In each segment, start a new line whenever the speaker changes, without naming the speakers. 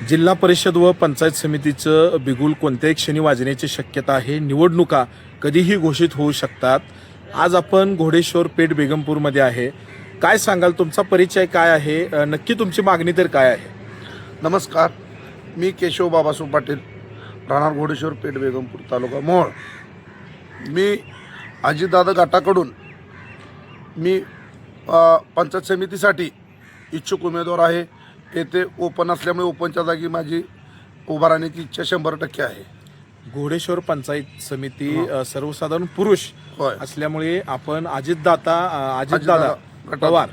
जिल्हा परिषद व पंचायत समितीचं बिगुल कोणत्याही क्षणी वाजण्याची शक्यता आहे. निवडणुका कधीही घोषित होऊ शकतात. आज आपण घोडेश्वर पेठ बेगमपूरमध्ये आहे. काय सांगाल, तुमचा परिचय काय आहे, नक्की तुमची मागणी तर काय आहे?
नमस्कार, मी केशव बाबासू पाटील, राहणार घोडेश्वर पेठ बेगमपूर तालुका मोहोळ. मी अजितदादा गटाकडून पंचायत समितीसाठी इच्छुक उमेदवार आहे. येथे ओपन असल्यामुळे ओपनच्या जागी माझी उभा राहण्याची इच्छा 100% आहे.
घोडेश्वर पंचायत समिती सर्वसाधारण पुरुष
होय.
असल्यामुळे आपण अजितदादा पवार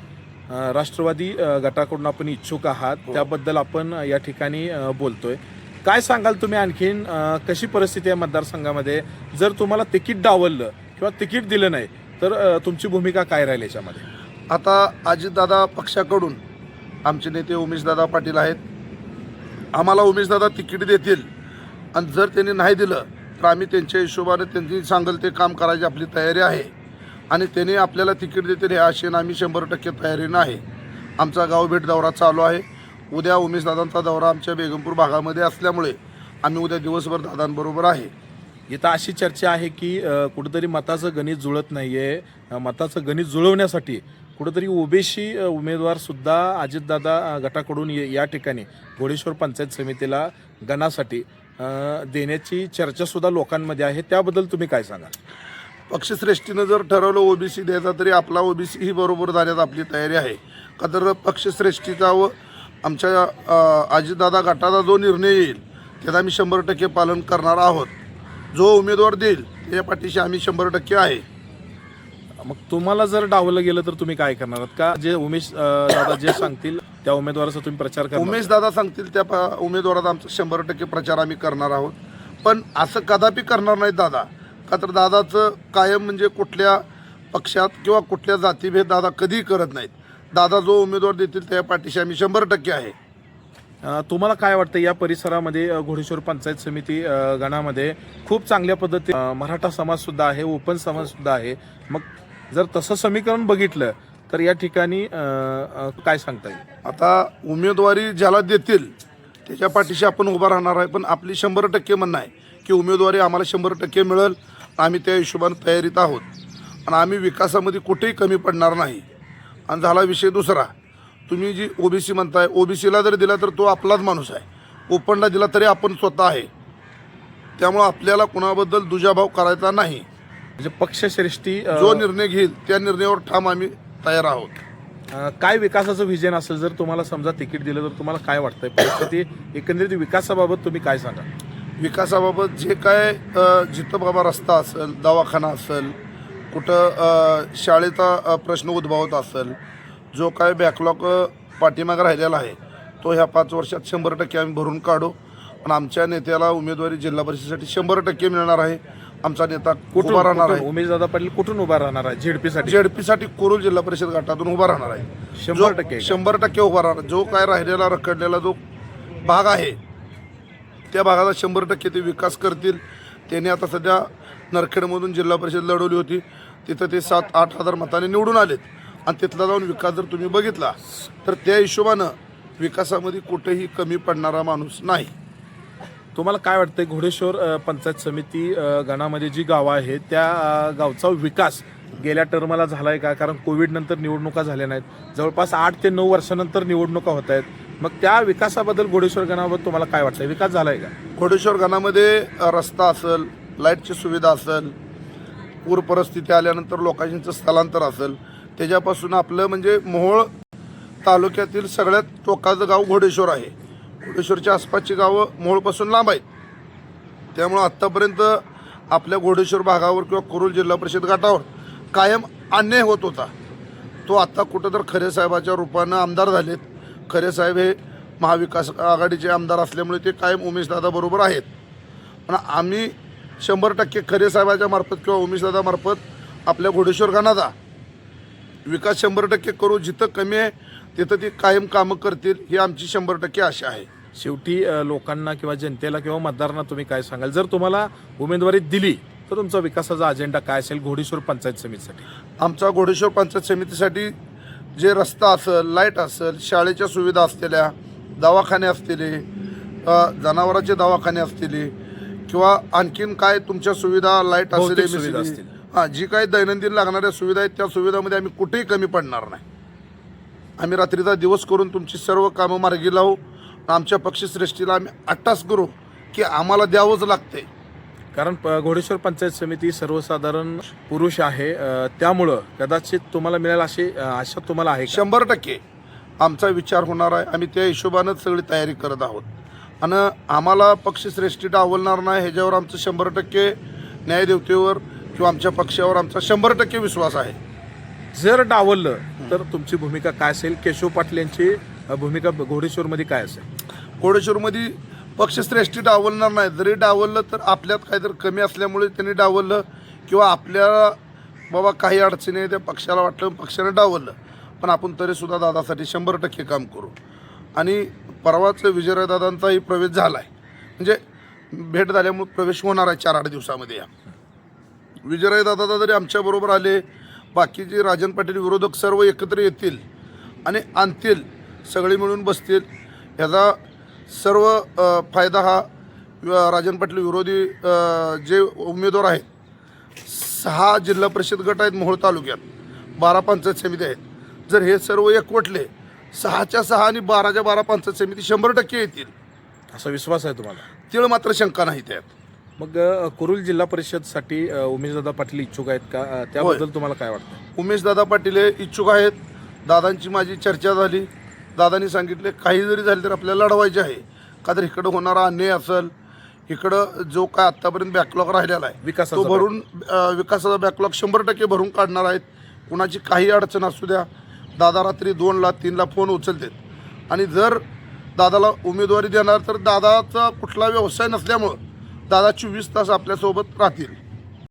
राष्ट्रवादी गटाकडून आपण इच्छुक आहात. त्याबद्दल आपण या ठिकाणी बोलतोय. काय सांगाल तुम्ही, आणखीन कशी परिस्थिती आहे मतदारसंघामध्ये? जर तुम्हाला तिकीट डावललं किंवा तिकीट दिलं नाही तर तुमची भूमिका काय राहील याच्यामध्ये?
आता अजितदादा पक्षाकडून आमचे नेते उमेशदादा पाटील आहेत. आम्हाला उमेशदादा तिकीट देतील आणि जर त्यांनी नाही दिलं तर आम्ही त्यांच्या हिशोबाने त्यांनी सांगेल ते काम करायची आपली तयारी आहे. आणि त्यांनी आपल्याला तिकीट देतील हे आशेनं आम्ही 100% तयारीनं आहे. आमचा गावभेट दौरा चालू आहे. उद्या उमेशदादांचा दौरा आमच्या बेगमपूर भागामध्ये असल्यामुळे आम्ही उद्या दिवसभर दादांबरोबर आहे.
इथं अशी चर्चा आहे की कुठंतरी मताचं गणित जुळत नाही आहे. मताचं गणित जुळवण्यासाठी कुठंतरी ओबीसी उमेदवार सुद्धा अजितदादा गटाकडून या ठिकाणी घोडेश्वर पंचायत समितीला गणासाठी देण्याची चर्चासुद्धा लोकांमध्ये आहे. त्याबद्दल तुम्ही काय सांगाल?
पक्षश्रेष्ठीनं जर ठरवलं ओबीसी द्यायचा तरी आपला ओबीसी ही बरोबर जाण्यात आपली तयारी आहे. का तर पक्षश्रेष्ठीचा व आमच्या अजितदादा गटाचा जो निर्णय येईल त्याचा आम्ही 100% पालन करणार आहोत. जो उमेदवार देईल त्या पाठीशी आम्ही 100% आहे.
मग तुम्हाला जर डावलं गेलं तर तुम्ही काय करणार आहात? का जे उमेश दादा जे सांगतील त्या उमेदवाराचा तुम्ही प्रचार करणार?
उमेशदादा सांगतील त्या उमेदवाराचा आमचा 100% प्रचार आम्ही करणार आहोत. पण असं कदापि करणार नाहीत दादा. का तर दादाचं कायम म्हणजे कुठल्या पक्षात किंवा कुठल्या जातीभेद दादा कधीही करत नाहीत. दादा जो उमेदवार देतील त्या पाठीशी आम्ही 100% आहे.
तुम्हाला काय वाटतं, या परिसरामध्ये घोडेश्वर पंचायत समिती गणामध्ये खूप चांगल्या पद्धतीने मराठा समाज सुद्धा आहे, ओपन समाज सुद्धा आहे. मग जर तसं समीकरण बघितलं तर या ठिकाणी काय सांगता येईल?
आता उमेदवारी ज्याला देतील त्याच्या पाठीशी आपण उभा राहणार आहे. पण आपली 100% म्हणणं आहे की उमेदवारी आम्हाला 100% मिळेल. आम्ही त्या हिशोबाने तयारीत आहोत आणि आम्ही विकासामध्ये कुठेही कमी पडणार नाही. आणि झाला विषय दुसरा, तुम्ही जी ओबीसी म्हणताय, ओबीसीला जर दिला तर तो आपलाच माणूस आहे. ओपनला दिला तरी आपण स्वतः आहे. त्यामुळं आपल्याला कुणाबद्दल दुजाभाव करायचा नाही.
म्हणजे पक्षश्रेष्ठी
जो निर्णय घेईल त्या निर्णयावर ठाम आम्ही तयार आहोत.
काय विकासाचं व्हिजन असेल, जर तुम्हाला समजा तिकीट दिलं तर तुम्हाला काय वाटतंय परिस्थिती एकंदरीत विकासाबाबत तुम्ही काय सांगा?
विकासाबाबत जे काय जिथं बाबा रस्ता असेल, दवाखाना असेल, कुठं शाळेचा प्रश्न उद्भवत असेल, जो काय बॅकलॉग पाठीमागं राहिलेला आहे तो ह्या 5 वर्षात 100% आम्ही भरून काढू. आणि आमच्या नेत्याला उमेदवारी जिल्हा परिषदेसाठी 100% मिळणार आहे. आमचा नेता उभा राहणार आहे.
उमेशदादा पाटील कुठून उभा राहणार आहे? झेडपीसाठी?
झेडपीसाठी कुरुल जिल्हा परिषद गटातून उभा राहणार आहे.
100%
100% उभा राहणार. जो काय राहिलेला रखडलेला जो भाग आहे त्या भागाचा 100% ते विकास करतील. त्यांनी आता सध्या नरखेडमधून जिल्हा परिषद लढवली होती, तिथं ते 7-8 हजार मताने निवडून आलेत. आणि तिथला जाऊन विकास जर तुम्ही बघितला तर त्या हिशोबानं विकासामध्ये कुठेही कमी पडणारा माणूस नाही.
तुम्हाला काय वाटतंय, घोडेश्वर पंचायत समिती गणामध्ये जी गावं आहेत त्या गावचा विकास गेल्या टर्मला झालाय का? कारण कोविड नंतर निवडणुका झाल्या नाहीत. जवळपास 8 ते 9 वर्षानंतर निवडणुका होत आहेत. मग त्या विकासाबद्दल घोडेश्वर गणाबद्दल तुम्हाला काय वाटतंय? विकास झालाय का?
घोडेश्वर गणामध्ये रस्ता असेल, लाईटची सुविधा असेल, पूर परिस्थिती आल्यानंतर लोकांचं स्थलांतर असेल, त्याच्यापासून आपलं म्हणजे मोहोळ तालुक्यातील सगळ्यात टोकाचं गाव घोडेश्वर आहे. घोडेश्वरच्या आसपासची गावं मोहोळपासून लांब आहेत. त्यामुळं आत्तापर्यंत आपल्या घोडेश्वर भागावर किंवा कुरुल जिल्हा परिषद गटावर कायम अन्याय होत होता. तो आत्ता कुठं तर खरे साहेबाच्या रूपानं आमदार झालेत. खरे साहेब हे महाविकास आघाडीचे आमदार असल्यामुळे ते कायम उमेशदादाबरोबर आहेत. पण आम्ही 100% खरे साहेबाच्या मार्फत किंवा उमेशदादामार्फत आपल्या घोडेश्वर गणाचा विकास 100% करू. जिथं कमी आहे तिथं ती कायम कामं करतील ही आमची 100% आशा आहे.
शेवटी लोकांना किंवा जनतेला किंवा मतदारांना तुम्ही काय सांगाल, जर तुम्हाला उमेदवारी दिली तर तुमचा विकासाचा अजेंडा काय असेल घोडेश्वर पंचायत समितीसाठी?
आमचा घोडेश्वर पंचायत समितीसाठी जे रस्ता असेल, लाईट असेल, शाळेच्या सुविधा असलेल्या, दवाखाने असलेले, जनावरांचे दवाखाने असतील किंवा आणखीन काय तुमच्या सुविधा लाईट
भौतिक
असेल
सुविधा
MSCB,
असतील.
हां जी काही दैनंदिन लागणाऱ्या सुविधा आहेत त्या सुविधामध्ये आम्ही कुठेही कमी पडणार नाही. आम्ही रात्रीचा दिवस करून तुमची सर्व कामं मार्गी लावू. आमच्या पक्षश्रेष्ठीला आम्ही अट्टास करू की आम्हाला द्यावंच लागते.
कारण घोडेश्वर पंचायत समिती सर्वसाधारण पुरुष आहे, त्यामुळं कदाचित तुम्हाला मिळेल अशी आशा तुम्हाला आहे का?
100% आमचा विचार होणार आहे. आम्ही त्या हिशोबानंच सगळी तयारी करत आहोत आणि आम्हाला पक्षश्रेष्ठी डावलणार नाही ह्याच्यावर आमचं 100% न्यायदेवतेवर किंवा आमच्या पक्षावर आमचा 100% विश्वास आहे.
जर डावललं तर तुमची भूमिका काय असेल? केशव पाटील यांची भूमिका घोडेश्वरमध्ये काय असेल?
घोडेश्वरमध्ये पक्षश्रेष्ठी डावलणार नाही. जरी डावललं तर आपल्यात काहीतरी कमी असल्यामुळे त्यांनी डावललं किंवा आपल्याला बाबा काही अडचणी आहे त्या पक्षाला वाटलं पक्षाने डावललं, पण आपण तरीसुद्धा दादासाठी 100% काम करू. आणि परवाच विजयदादांचाही प्रवेश झाला आहे, म्हणजे भेट झाल्यामुळे प्रवेश होणार आहे 4-8 दिवसामध्ये. या विजयदादा जरी आमच्याबरोबर आले, बाकीचे राजन पाटील विरोधक सर्व एकत्र येतील आणि आणतील, सगळे मिळून बसतील. ह्याचा सर्व फायदा हा राजन पाटील विरोधी जे उमेदवार आहेत, 6 जिल्हा परिषद गट आहेत मोहोळ तालुक्यात, 12 पंचायत समिती आहेत. जर हे सर्व एकवटले 6च्या 6 आणि 12च्या 12 पंचायत समिती 100% येतील
असा विश्वास आहे तुम्हाला?
तिळ मात्र शंका नाही त्यात.
मग कुरुल जिल्हा परिषदसाठी उमेशदादा पाटील इच्छुक आहेत का? त्याबद्दल तुम्हाला काय वाटतं?
उमेशदादा पाटील हे इच्छुक आहेत. दादांची माझी चर्चा झाली. दादांनी सांगितले काही जरी झाले तर आपल्याला लढवायचे आहे, का तर इकडं होणारा अन्याय असेल, इकडं जो काय आत्तापर्यंत बॅकलॉग राहिलेला आहे
विकासाचा
तो भरून विकासाचा बॅकलॉग 100% भरून काढणार आहेत. कुणाची काही अडचण असू द्या, दादा रात्री 2ला 3ला फोन उचलतात. आणि जर दादाला उमेदवारी देणार तर दादाचा कुठला व्यवसाय नसल्यामुळं दादा 24 तास आपल्यासोबत राहतील.